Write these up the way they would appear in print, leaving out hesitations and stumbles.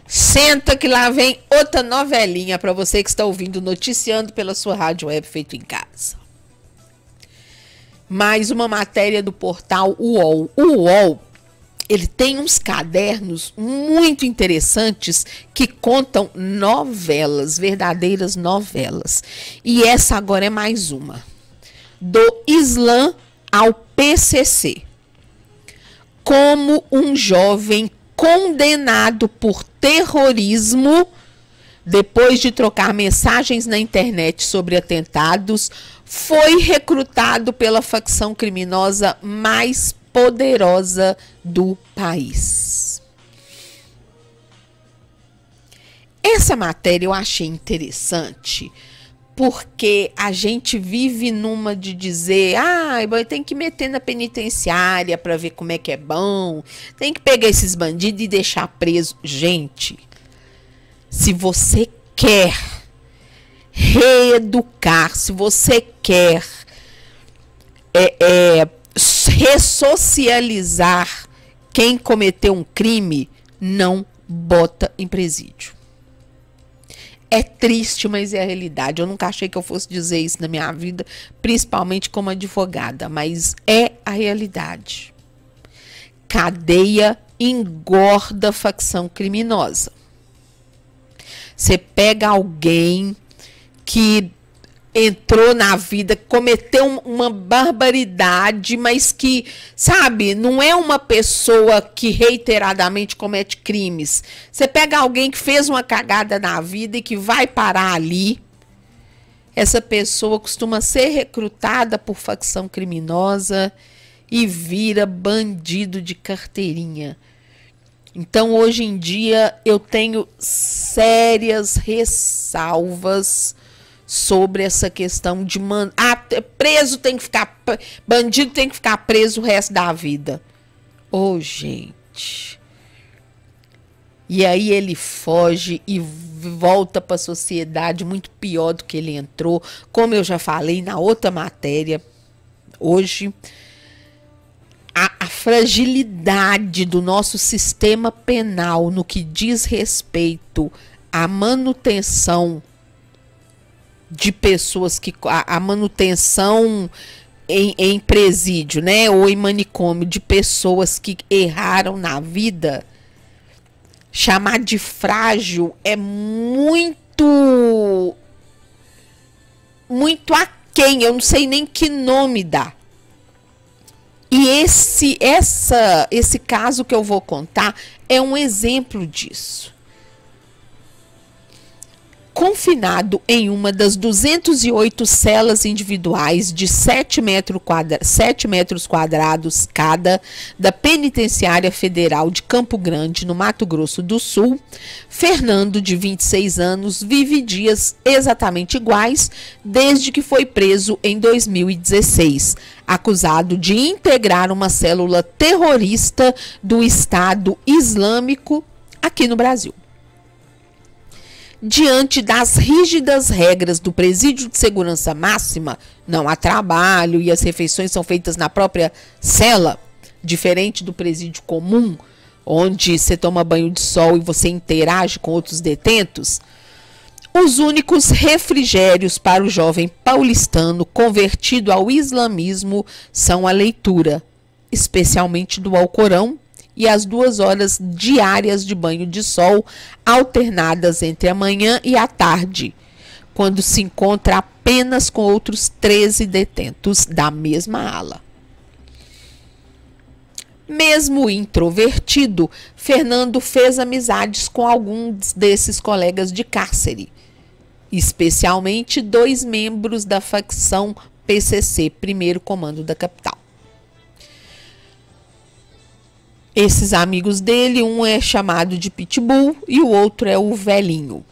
Senta que lá vem outra novelinha para você que está ouvindo Noticiando pela sua rádio web feito em casa. Mais uma matéria do portal UOL. O UOL, ele tem uns cadernos muito interessantes que contam novelas, verdadeiras novelas. E essa agora é mais uma. Do Islã ao PCC. Como um jovem condenado por terrorismo, depois de trocar mensagens na internet sobre atentados, foi recrutado pela facção criminosa mais poderosa do país. Essa matéria eu achei interessante, porque a gente vive numa de dizer, tem que meter na penitenciária para ver como é que é bom, tem que pegar esses bandidos e deixar preso. Gente, se você quer reeducar, se você quer ressocializar quem cometeu um crime, não bota em presídio. É triste, mas é a realidade. Eu nunca achei que eu fosse dizer isso na minha vida, principalmente como advogada, mas é a realidade. Cadeia engorda facção criminosa. Você pega alguém que entrou na vida, cometeu uma barbaridade, mas que, sabe, não é uma pessoa que reiteradamente comete crimes. Você pega alguém que fez uma cagada na vida e que vai parar ali. Essa pessoa costuma ser recrutada por facção criminosa e vira bandido de carteirinha. Então, hoje em dia, eu tenho sérias ressalvas sobre essa questão de preso tem que ficar, bandido tem que ficar preso o resto da vida. Gente. E aí ele foge e volta para a sociedade muito pior do que ele entrou, como eu já falei na outra matéria hoje. A fragilidade do nosso sistema penal no que diz respeito à manutenção de pessoas que a manutenção em presídio, né, ou em manicômio de pessoas que erraram na vida, chamar de frágil é muito aquém, eu não sei nem que nome dá. E esse caso que eu vou contar é um exemplo disso. Confinado em uma das 208 celas individuais de 7 metros quadrados cada da Penitenciária Federal de Campo Grande, no Mato Grosso do Sul, Fernando, de 26 anos, vive dias exatamente iguais desde que foi preso em 2016, acusado de integrar uma célula terrorista do Estado Islâmico aqui no Brasil. Diante das rígidas regras do presídio de segurança máxima, não há trabalho e as refeições são feitas na própria cela, diferente do presídio comum, onde você toma banho de sol e você interage com outros detentos, os únicos refrigérios para o jovem paulistano convertido ao islamismo são a leitura, especialmente do Alcorão, e as 2 horas diárias de banho de sol, alternadas entre a manhã e a tarde, quando se encontra apenas com outros 13 detentos da mesma ala. Mesmo introvertido, Fernando fez amizades com alguns desses colegas de cárcere, especialmente 2 membros da facção PCC, primeiro comando da capital. Esses amigos dele, um é chamado de Pitbull e o outro é o Velhinho.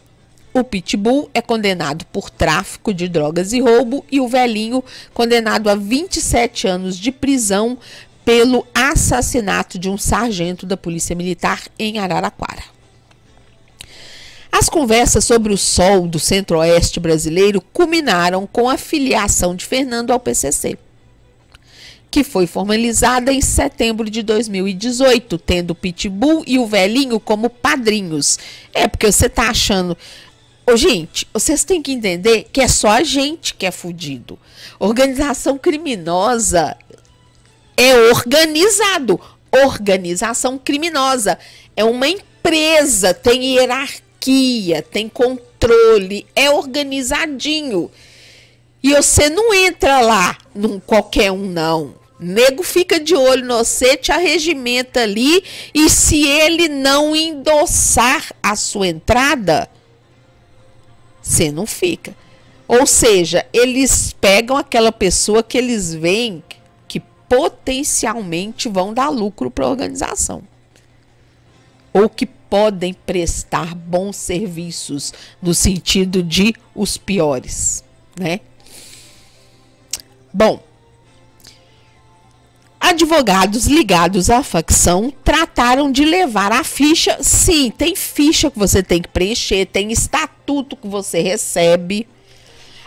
O Pitbull é condenado por tráfico de drogas e roubo e o Velhinho condenado a 27 anos de prisão pelo assassinato de um sargento da Polícia Militar em Araraquara. As conversas sobre o sol do centro-oeste brasileiro culminaram com a filiação de Fernando ao PCC. que foi formalizada em setembro de 2018, tendo o Pitbull e o Velhinho como padrinhos. É porque você tá achando... Ô, gente, vocês têm que entender que é só a gente que é fudido. Organização criminosa é organizado. Organização criminosa é uma empresa, tem hierarquia, tem controle, é organizadinho. E você não entra lá num qualquer um, não. Nego fica de olho no você, te arregimenta ali, e se ele não endossar a sua entrada, você não fica. Ou seja, eles pegam aquela pessoa que eles veem que potencialmente vão dar lucro para a organização. Ou que podem prestar bons serviços, no sentido de os piores, né? Bom, advogados ligados à facção trataram de levar a ficha. Sim, tem ficha que você tem que preencher, tem estatuto que você recebe.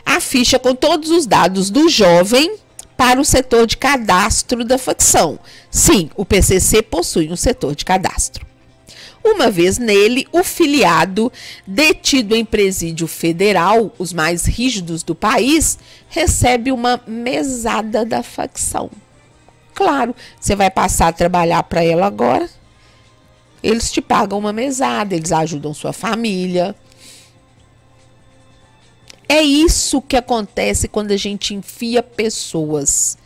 A ficha com todos os dados do jovem para o setor de cadastro da facção. Sim, o PCC possui um setor de cadastro. Uma vez nele, o filiado, detido em presídio federal, os mais rígidos do país, recebe uma mesada da facção. Claro, você vai passar a trabalhar para ela agora, eles te pagam uma mesada, eles ajudam sua família. É isso que acontece quando a gente enfia pessoas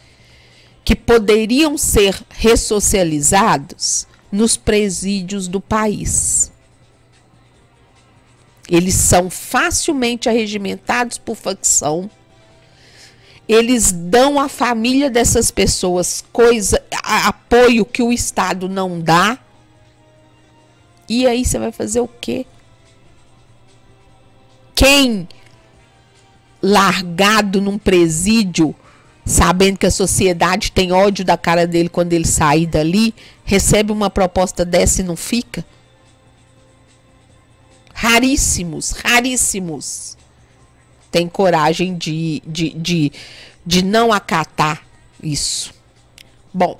que poderiam ser ressocializados nos presídios do país. Eles são facilmente arregimentados por facção. Eles dão à família dessas pessoas apoio que o Estado não dá. E aí você vai fazer o quê? Quem largado num presídio, sabendo que a sociedade tem ódio da cara dele quando ele sair dali, recebe uma proposta dessa e não fica? Raríssimos, raríssimos tem coragem de não acatar isso. Bom,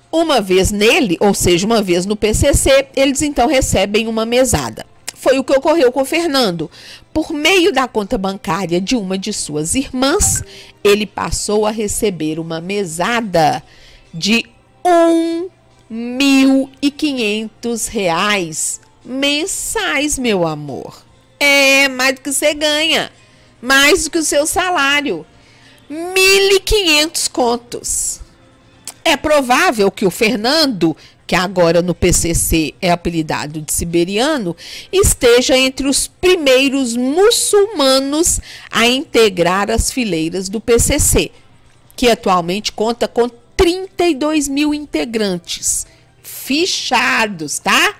uma vez nele, ou seja, uma vez no PCC, eles então recebem uma mesada. Foi o que ocorreu com o Fernando. Por meio da conta bancária de uma de suas irmãs, ele passou a receber uma mesada de R$1.500 mensais, meu amor. É mais do que você ganha, mais do que o seu salário. 1.500 contos. É provável que o Fernando, que agora no PCC é apelidado de siberiano, esteja entre os primeiros muçulmanos a integrar as fileiras do PCC, que atualmente conta com 32 mil integrantes fichados, tá?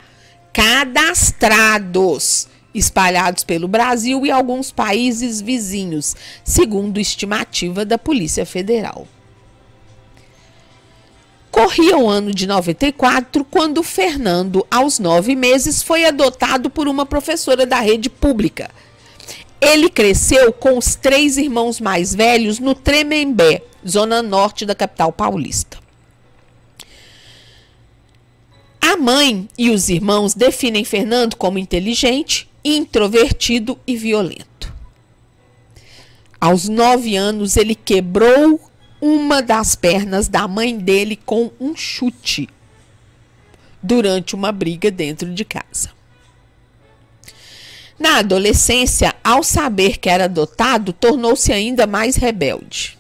Cadastrados, espalhados pelo Brasil e alguns países vizinhos, segundo estimativa da Polícia Federal. Corria o ano de 94, quando Fernando, aos 9 meses, foi adotado por uma professora da rede pública. Ele cresceu com os 3 irmãos mais velhos no Tremembé, zona norte da capital paulista. A mãe e os irmãos definem Fernando como inteligente, introvertido e violento. Aos 9 anos, ele quebrou uma das pernas da mãe dele com um chute durante uma briga dentro de casa. Na adolescência, ao saber que era adotado, tornou-se ainda mais rebelde.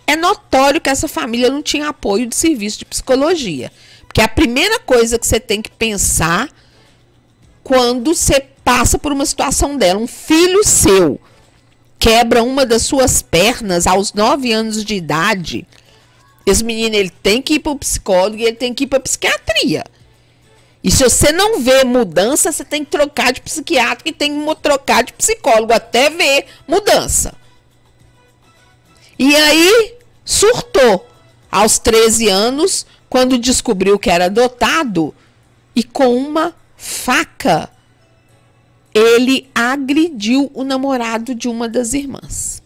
É notório que essa família não tinha apoio de serviço de psicologia, porque a primeira coisa que você tem que pensar quando você passa por uma situação dela, um filho seu quebra uma das suas pernas aos 9 anos de idade, esse menino ele tem que ir para o psicólogo e ele tem que ir para a psiquiatria. E se você não vê mudança, você tem que trocar de psiquiatra e tem que trocar de psicólogo até ver mudança. E aí surtou aos 13 anos, quando descobriu que era adotado, e com uma faca ele agrediu o namorado de uma das irmãs.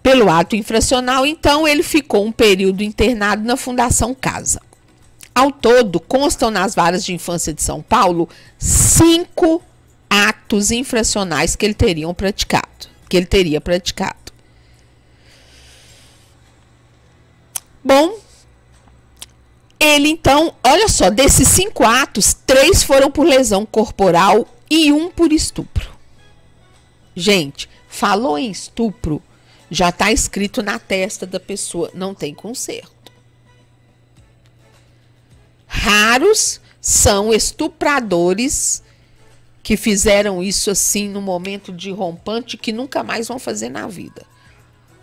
Pelo ato infracional, então, ele ficou um período internado na Fundação Casa. Ao todo, constam nas varas de infância de São Paulo 5 atos infracionais que ele teria praticado. Bom, ele então, olha só, desses 5 atos, 3 foram por lesão corporal e 1 por estupro. Gente, falou em estupro, já está escrito na testa da pessoa, não tem conserto. Raros são estupradores que fizeram isso assim no momento de rompante que nunca mais vão fazer na vida.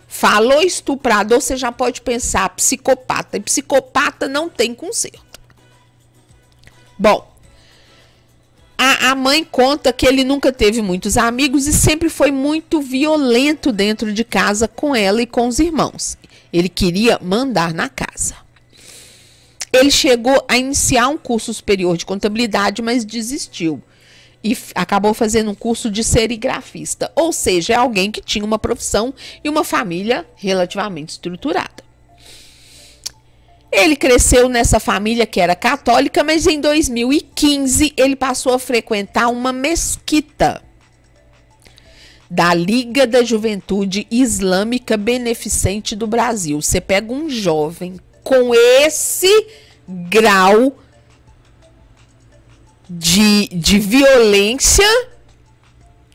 Falou estuprador, você já pode pensar psicopata. E psicopata não tem conserto. Bom, a mãe conta que ele nunca teve muitos amigos e sempre foi muito violento dentro de casa com ela e com os irmãos. Ele queria mandar na casa. Ele chegou a iniciar um curso superior de contabilidade, mas desistiu. E acabou fazendo um curso de serigrafista. Ou seja, é alguém que tinha uma profissão e uma família relativamente estruturada. Ele cresceu nessa família que era católica, mas em 2015 ele passou a frequentar uma mesquita da Liga da Juventude Islâmica Beneficente do Brasil. Você pega um jovem com esse grau de violência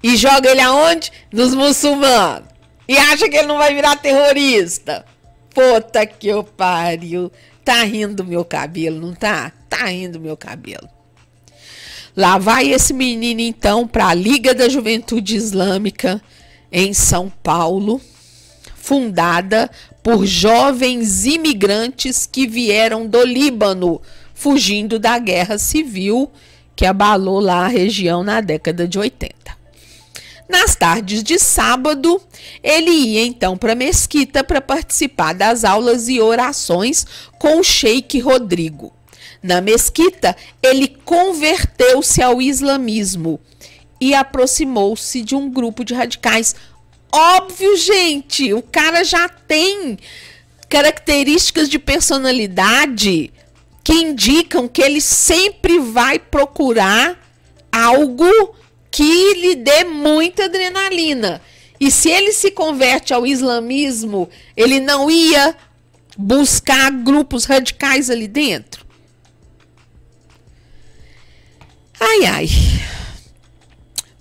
e joga ele aonde? Nos muçulmanos. E acha que ele não vai virar terrorista. Puta que eu pariu. Tá rindo do meu cabelo, não tá? Tá rindo do meu cabelo. Lá vai esse menino, então, para a Liga da Juventude Islâmica em São Paulo, fundada por jovens imigrantes que vieram do Líbano, fugindo da guerra civil que abalou lá a região na década de 80. Nas tardes de sábado, ele ia então para a mesquita para participar das aulas e orações com o Sheik Rodrigo. Na mesquita, ele converteu-se ao islamismo e aproximou-se de um grupo de radicais. Óbvio, gente, o cara já tem características de personalidade que indicam que ele sempre vai procurar algo que lhe dê muita adrenalina. E se ele se converte ao islamismo, ele não ia buscar grupos radicais ali dentro? Ai, ai.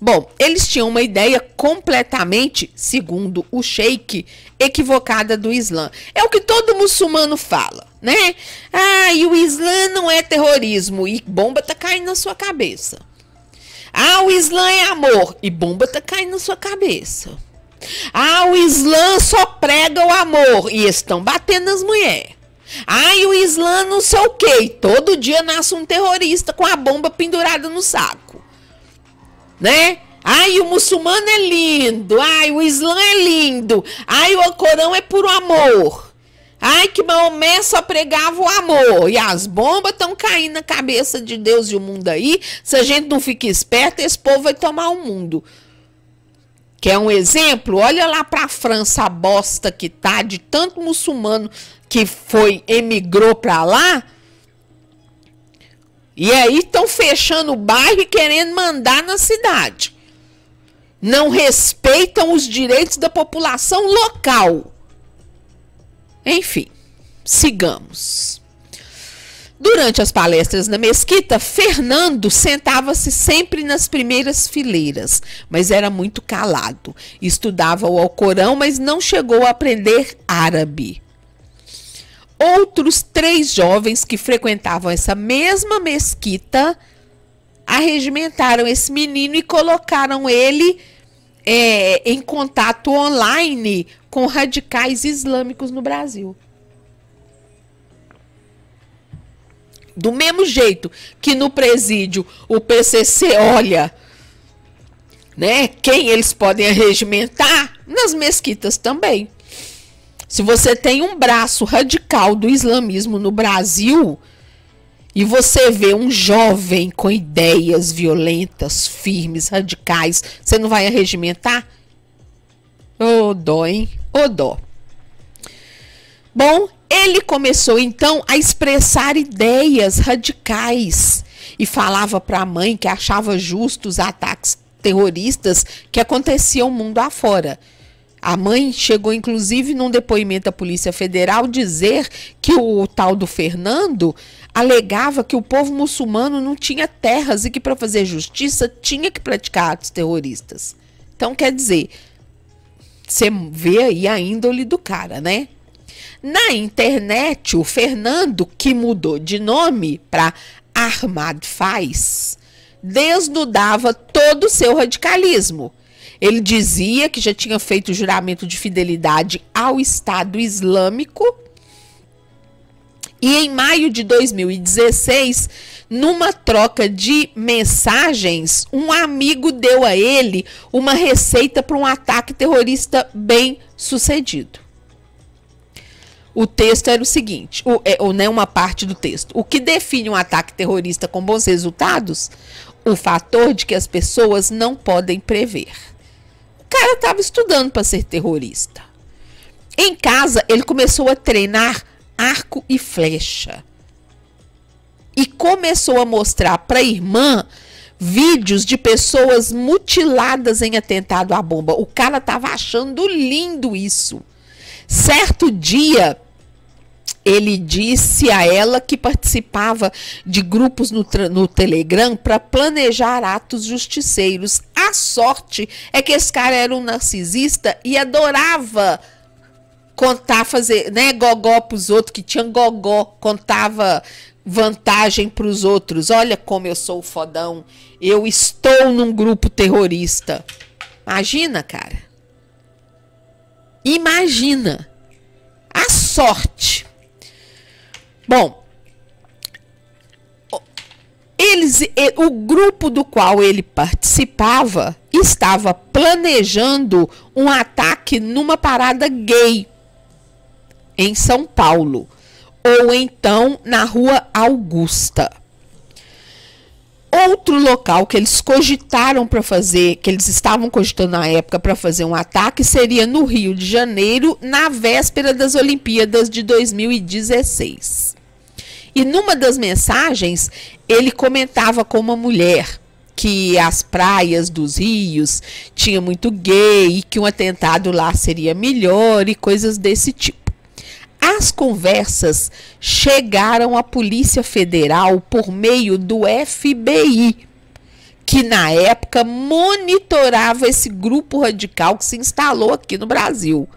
Bom, eles tinham uma ideia completamente, segundo o sheik, equivocada do Islã. É o que todo muçulmano fala, né? Ah, e o Islã não é terrorismo. E bomba tá caindo na sua cabeça. Ah, o Islã é amor. E bomba tá caindo na sua cabeça. Ah, o Islã só prega o amor. E estão batendo nas mulheres. Ah, e o Islã não sei o quê. E todo dia nasce um terrorista com a bomba pendurada no saco. Né? Ai, o muçulmano é lindo. Ai, o Islã é lindo. Ai, o Alcorão é puro amor. Ai, que Maomé só pregava o amor. E as bombas estão caindo na cabeça de Deus e o mundo aí. Se a gente não fica esperto, esse povo vai tomar o mundo. Quer um exemplo? Olha lá para a França, a bosta que tá, de tanto muçulmano que emigrou para lá. E aí estão fechando o bairro e querendo mandar na cidade. Não respeitam os direitos da população local. Enfim, sigamos. Durante as palestras na mesquita, Fernando sentava-se sempre nas primeiras fileiras, mas era muito calado. Estudava o Alcorão, mas não chegou a aprender árabe. Outros 3 jovens que frequentavam essa mesma mesquita arregimentaram esse menino e colocaram ele em contato online com radicais islâmicos no Brasil. Do mesmo jeito que no presídio o PCC olha, né, quem eles podem arregimentar, nas mesquitas também. Se você tem um braço radical do islamismo no Brasil e você vê um jovem com ideias violentas, firmes, radicais, você não vai arregimentar? Ô dó, hein? Ô dó. Bom, ele começou então a expressar ideias radicais e falava para a mãe que achava justos os ataques terroristas que aconteciam mundo afora. A mãe chegou, inclusive, num depoimento à Polícia Federal, dizer que o tal do Fernando alegava que o povo muçulmano não tinha terras e que para fazer justiça tinha que praticar atos terroristas. Então, quer dizer, você vê aí a índole do cara, né? Na internet, o Fernando, que mudou de nome para Ahmad Faiz, desnudava todo o seu radicalismo. Ele dizia que já tinha feito juramento de fidelidade ao Estado Islâmico. E em maio de 2016, numa troca de mensagens, um amigo deu a ele uma receita para um ataque terrorista bem sucedido. O texto era o seguinte, ou né, uma parte do texto. O que define um ataque terrorista com bons resultados? O fator de que as pessoas não podem prever. O cara estava estudando para ser terrorista. Em casa, ele começou a treinar arco e flecha. E começou a mostrar para a irmã vídeos de pessoas mutiladas em atentado à bomba. O cara estava achando lindo isso. Certo dia, ele disse a ela que participava de grupos no Telegram para planejar atos justiceiros. A sorte é que esse cara era um narcisista e adorava contar, fazer, né, gogó para os outros, que tinha gogó, contava vantagem para os outros. Olha como eu sou fodão, eu estou num grupo terrorista. Imagina, cara. Imagina a sorte. Bom, o grupo do qual ele participava estava planejando um ataque numa parada gay em São Paulo, ou então na Rua Augusta. Outro local que eles cogitaram para fazer, que eles estavam cogitando na época para fazer um ataque, seria no Rio de Janeiro, na véspera das Olimpíadas de 2016. E numa das mensagens, ele comentava com uma mulher que as praias dos rios tinha muito gay e que um atentado lá seria melhor e coisas desse tipo. As conversas chegaram à Polícia Federal por meio do FBI, que na época monitorava esse grupo radical que se instalou aqui no Brasil.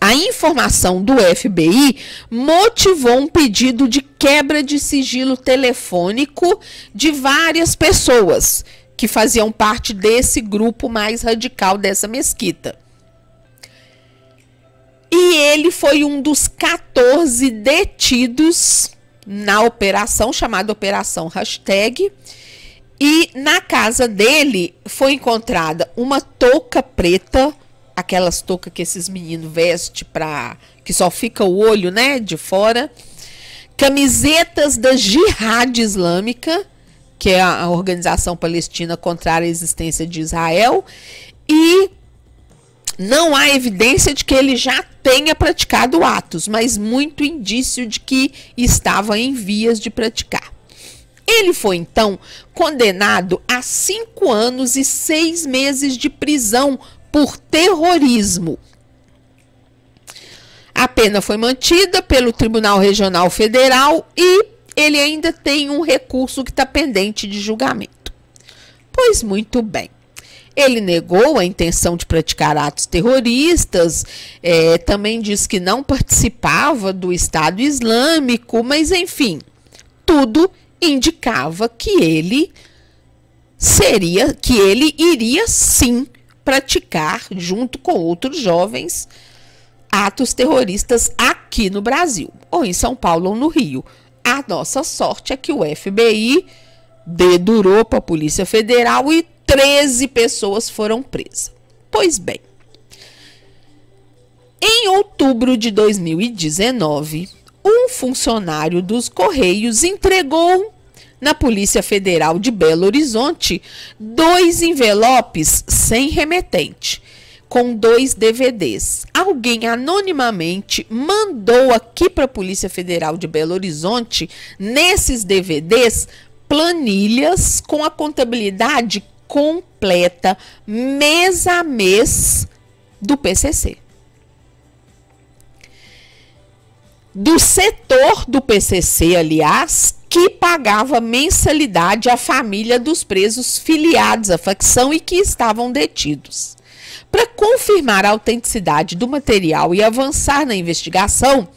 A informação do FBI motivou um pedido de quebra de sigilo telefônico de várias pessoas que faziam parte desse grupo mais radical dessa mesquita. E ele foi um dos 14 detidos na operação, chamada Operação Hashtag. E na casa dele foi encontrada uma touca preta, aquelas toucas que esses meninos vestem para que só fica o olho, né, de fora, camisetas da Jihad Islâmica, que é a organização palestina contrária à existência de Israel, e não há evidência de que ele já tenha praticado atos, mas muito indício de que estava em vias de praticar. Ele foi, então, condenado a 5 anos e 6 meses de prisão por terrorismo. A pena foi mantida pelo Tribunal Regional Federal e ele ainda tem um recurso que está pendente de julgamento. Pois muito bem. Ele negou a intenção de praticar atos terroristas, também disse que não participava do Estado Islâmico, mas enfim, tudo indicava que ele iria sim praticar, junto com outros jovens, atos terroristas aqui no Brasil, ou em São Paulo ou no Rio. A nossa sorte é que o FBI dedurou para a Polícia Federal e 13 pessoas foram presas. Pois bem, em outubro de 2019, um um funcionário dos Correios entregou na Polícia Federal de Belo Horizonte 2 envelopes sem remetente, com 2 DVDs. Alguém anonimamente mandou aqui para a Polícia Federal de Belo Horizonte, nesses DVDs, planilhas com a contabilidade completa, mês a mês, do PCC. Do setor do PCC, aliás, que pagava mensalidade à família dos presos filiados à facção e que estavam detidos. Para confirmar a autenticidade do material e avançar na investigação,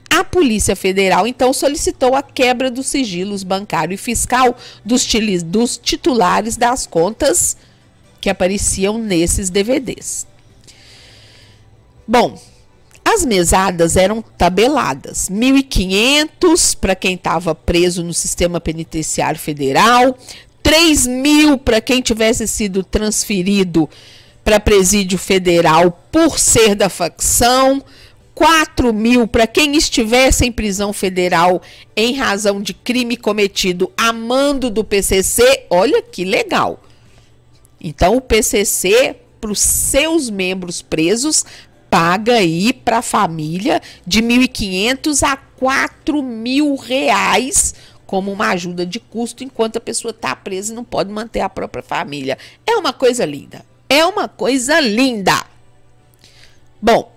a Polícia Federal então solicitou a quebra dos sigilos bancário e fiscal dos titulares das contas que apareciam nesses DVDs. Bom, as mesadas eram tabeladas, 1.500 para quem estava preso no sistema penitenciário federal, 3.000 para quem tivesse sido transferido para presídio federal por ser da facção, 4.000 para quem estivesse em prisão federal em razão de crime cometido a mando do PCC. Olha que legal. Então o PCC, para os seus membros presos, paga aí para a família de 1.500 a 4.000 reais como uma ajuda de custo enquanto a pessoa está presa e não pode manter a própria família. É uma coisa linda. É uma coisa linda. Bom,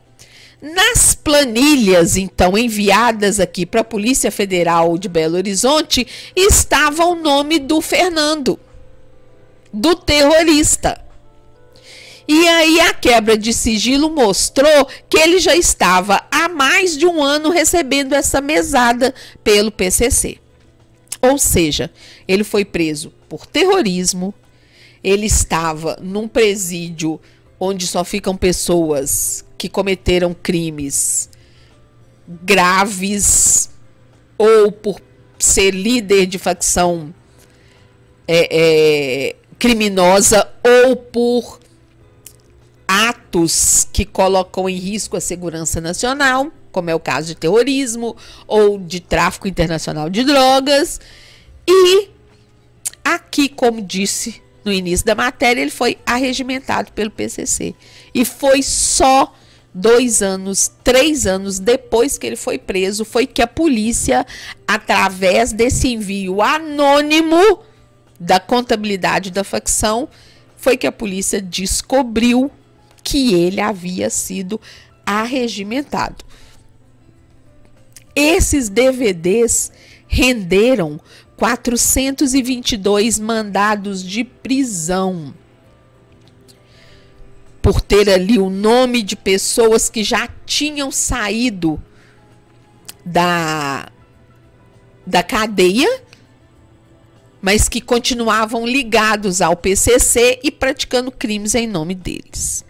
nas planilhas, então, enviadas aqui para a Polícia Federal de Belo Horizonte, estava o nome do Fernando, do terrorista. E aí a quebra de sigilo mostrou que ele já estava há mais de um ano recebendo essa mesada pelo PCC. Ou seja, ele foi preso por terrorismo, ele estava num presídio onde só ficam pessoas que cometeram crimes graves ou por ser líder de facção criminosa ou por atos que colocam em risco a segurança nacional, como é o caso de terrorismo ou de tráfico internacional de drogas. E aqui, como disse no início da matéria, ele foi arregimentado pelo PCC. E foi só 2 anos, 3 anos depois que ele foi preso, foi que a polícia, através desse envio anônimo da contabilidade da facção, foi que a polícia descobriu que ele havia sido arregimentado. Esses DVDs renderam 422 mandados de prisão, por ter ali o nome de pessoas que já tinham saído da cadeia, mas que continuavam ligados ao PCC e praticando crimes em nome deles.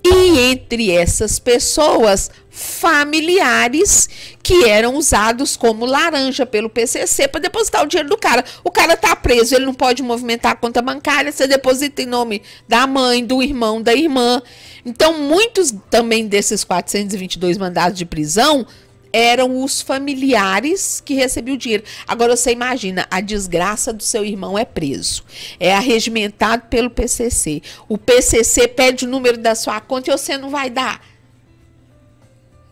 E entre essas pessoas, familiares que eram usados como laranja pelo PCC para depositar o dinheiro do cara. O cara tá preso, ele não pode movimentar a conta bancária, você deposita em nome da mãe, do irmão, da irmã. Então, muitos também desses 422 mandados de prisão eram os familiares que recebiam o dinheiro. Agora você imagina, a desgraça do seu irmão é preso, é arregimentado pelo PCC. O PCC pede o número da sua conta e você não vai dar.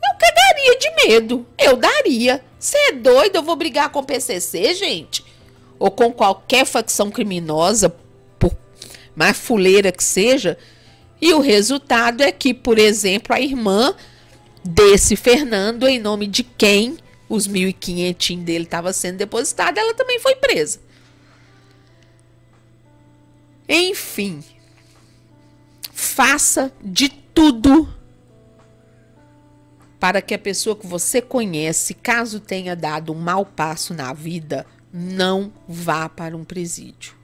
Eu cagaria de medo, eu daria. Você é doido? Eu vou brigar com o PCC, gente? Ou com qualquer facção criminosa, por mais fuleira que seja. E o resultado é que, por exemplo, a irmã desse Fernando, em nome de quem os 1.500 dele estava sendo depositado, ela também foi presa. Enfim, faça de tudo para que a pessoa que você conhece, caso tenha dado um mau passo na vida, não vá para um presídio.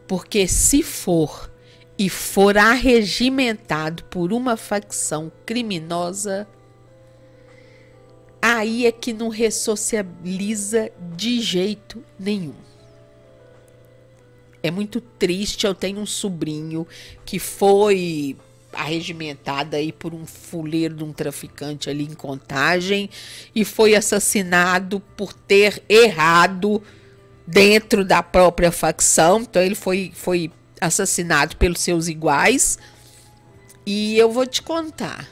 Porque se for e for arregimentado por uma facção criminosa, aí é que não ressocializa de jeito nenhum. É muito triste. Eu tenho um sobrinho que foi arregimentada aí por um fuleiro de um traficante ali em Contagem e foi assassinado por ter errado dentro da própria facção. Então ele foi assassinado pelos seus iguais. E eu vou te contar.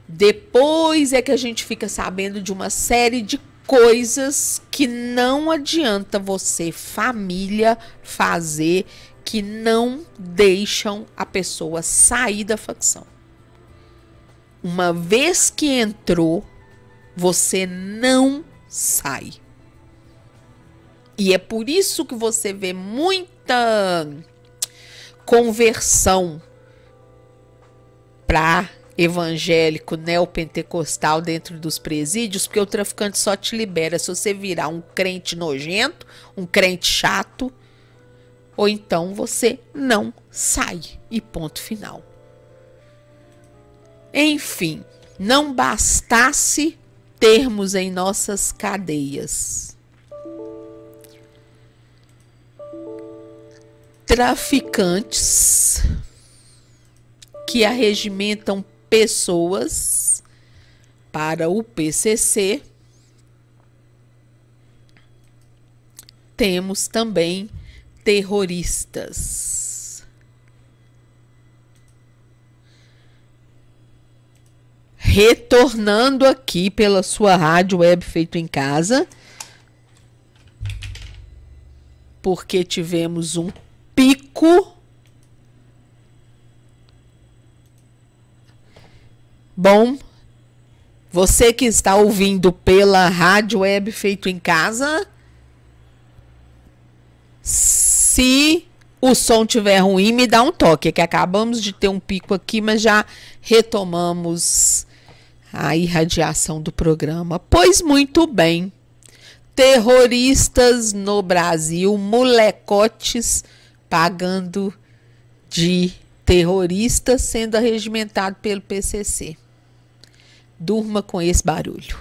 Depois é que a gente fica sabendo de uma série de coisas que não adianta você, família, fazer, que não deixam a pessoa sair da facção. Uma vez que entrou, você não sai. E é por isso que você vê muita conversão para evangélico neopentecostal dentro dos presídios, porque o traficante só te libera se você virar um crente nojento, um crente chato, ou então você não sai e ponto final. Enfim, não bastasse termos em nossas cadeias traficantes que arregimentam pessoas para o PCC, temos também terroristas. Retornando aqui pela sua rádio web Feito em Casa, porque tivemos um pico. Bom, você que está ouvindo pela rádio web Feito em Casa, se o som tiver ruim, me dá um toque, que acabamos de ter um pico aqui, mas já retomamos a irradiação do programa. Pois muito bem, terroristas no Brasil, molecotes pagando de terroristas sendo arregimentado pelo PCC. Durma com esse barulho.